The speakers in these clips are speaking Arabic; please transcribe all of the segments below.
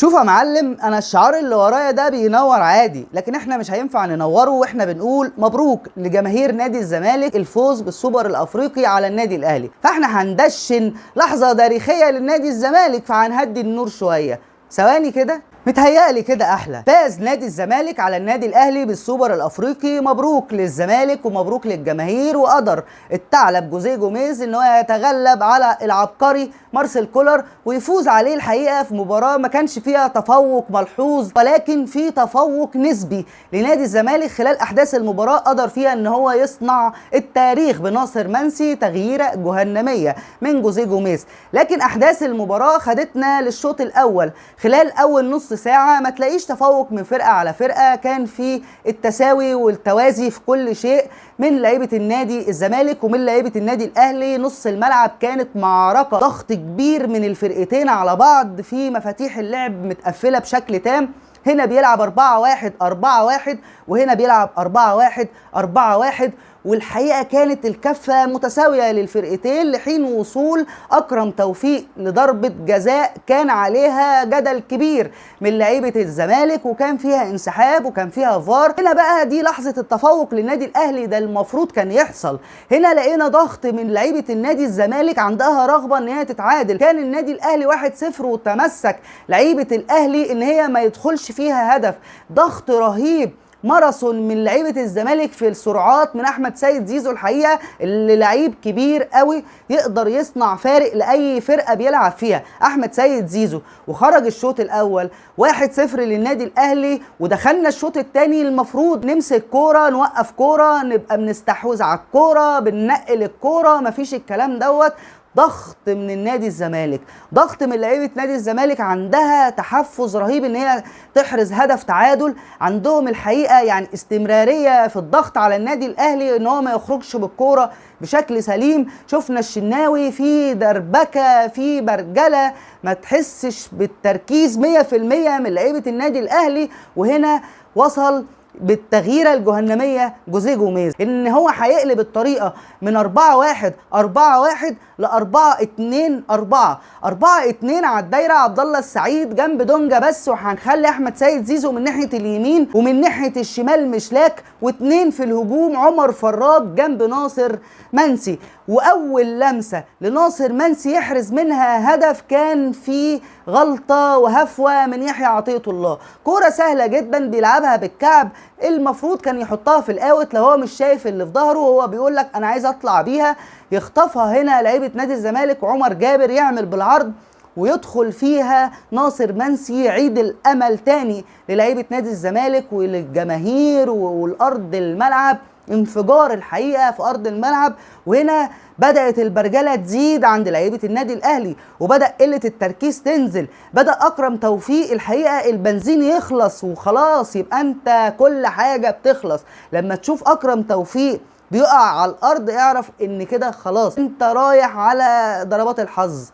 شوف يا معلم، انا الشعار اللي ورايا ده بينور عادي، لكن احنا مش هينفع ننوره واحنا بنقول مبروك لجماهير نادي الزمالك الفوز بالسوبر الافريقي على النادي الاهلي. فاحنا هندشن لحظه تاريخيه للنادي الزمالك، فهنهدي النور شويه. ثواني كده، متهيألي كده احلى. فاز نادي الزمالك على النادي الاهلي بالسوبر الافريقي، مبروك للزمالك ومبروك للجماهير. وقدر الثعلب جوزيه جوميز ان هو يتغلب على العبقري مارسيل كولر ويفوز عليه الحقيقه في مباراه ما كانش فيها تفوق ملحوظ، ولكن في تفوق نسبي لنادي الزمالك. خلال احداث المباراه قدر فيها ان هو يصنع التاريخ بناصر منسي تغييره جهنميه من جوزيه جوميز. لكن احداث المباراه خدتنا للشوط الاول. خلال اول نص ساعة ما تلاقيش تفوق من فرقة على فرقة، كان في التساوي والتوازي في كل شيء من لعيبة النادي الزمالك ومن لعيبة النادي الأهلي. نص الملعب كانت معركة ضغط كبير من الفرقتين على بعض، في مفاتيح اللعب متقفلة بشكل تام. هنا بيلعب 4-1-4-1 وهنا بيلعب 4-1-4-1، والحقيقة كانت الكفة متساوية للفرقتين لحين وصول أكرم توفيق لضربة جزاء كان عليها جدل كبير من لعيبة الزمالك، وكان فيها انسحاب وكان فيها فار. هنا بقى دي لحظة التفوق للنادي الأهلي، ده المفروض كان يحصل. هنا لقينا ضغط من لعيبة النادي الزمالك عندها رغبة ان هي تتعادل. كان النادي الأهلي 1-0 وتمسك لعيبة الأهلي ان هي ما يدخلش فيها هدف. ضغط رهيب، ماراثون من لعيبه الزمالك في السرعات من احمد سيد زيزو الحقيقه، اللي لعيب كبير قوي يقدر يصنع فارق لاي فرقه بيلعب فيها احمد سيد زيزو. وخرج الشوط الاول 1-0 للنادي الاهلي، ودخلنا الشوط الثاني المفروض نمسك كوره، نوقف كوره، نبقى بنستحوذ على الكوره، بننقل الكوره، مفيش الكلام دوت. ضغط من النادي الزمالك، ضغط من لعيبه نادي الزمالك، عندها تحفز رهيب ان هي تحرز هدف تعادل. عندهم الحقيقه يعني استمراريه في الضغط على النادي الاهلي ان هو ما يخرجش بالكوره بشكل سليم. شفنا الشناوي في دربكه، في برجله، ما تحسش بالتركيز 100% من لعيبه النادي الاهلي. وهنا وصل بالتغييره الجهنميه جوزيه جوميز ان هو هيقلب الطريقه من 4-1-4-1 ل 4-2-4. 4-2 على الدايره، عبد الله السعيد جنب دونجا بس، وهنخلي احمد سيد زيزو من ناحيه اليمين ومن ناحيه الشمال مشلاك، واثنين في الهجوم عمر فراد جنب ناصر منسي. واول لمسه لناصر منسي يحرز منها هدف كان في غلطه وهفوه من يحيى عطيه الله. كوره سهله جدا بيلعبها بالكعب، المفروض كان يحطها في الاوت لو هو مش شايف اللي في ظهره وهو بيقول لك انا عايز اطلع بيها. يخطفها هنا لعيبه نادي الزمالك وعمر جابر يعمل بالعرض ويدخل فيها ناصر منسي، يعيد الامل تاني للعيبه نادي الزمالك وللجماهير والارض الملعب. انفجار الحقيقه في ارض الملعب. وهنا بدات البرجله تزيد عند لعيبه النادي الاهلي، وبدا قله التركيز تنزل. بدا اكرم توفيق الحقيقه البنزين يخلص وخلاص، يبقى انت كل حاجه بتخلص. لما تشوف اكرم توفيق بيقع على الارض اعرف ان كده خلاص انت رايح على ضربات الحظ.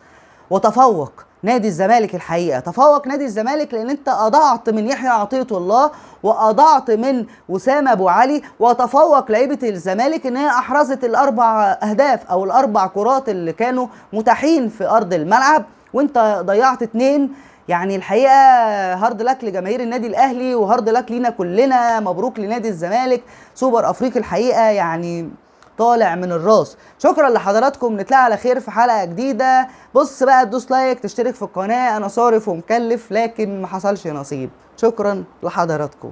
وتفوق نادي الزمالك الحقيقه، تفوق نادي الزمالك لان انت اضعت من يحيى عطيه الله واضعت من وسام ابو علي، وتفوق لعيبه الزمالك ان هي احرزت الاربع اهداف او الاربع كرات اللي كانوا متاحين في ارض الملعب، وانت ضيعت 2. يعني الحقيقه هارد لك لجماهير النادي الاهلي وهارد لك لينا كلنا. مبروك لنادي الزمالك، سوبر افريقي الحقيقه يعني طالع من الراس. شكرا لحضراتكم، نتلاقى على خير في حلقه جديده. بص بقى تدوس لايك، تشترك في القناه، انا صارف ومكلف لكن ما حصلش نصيب. شكرا لحضراتكم.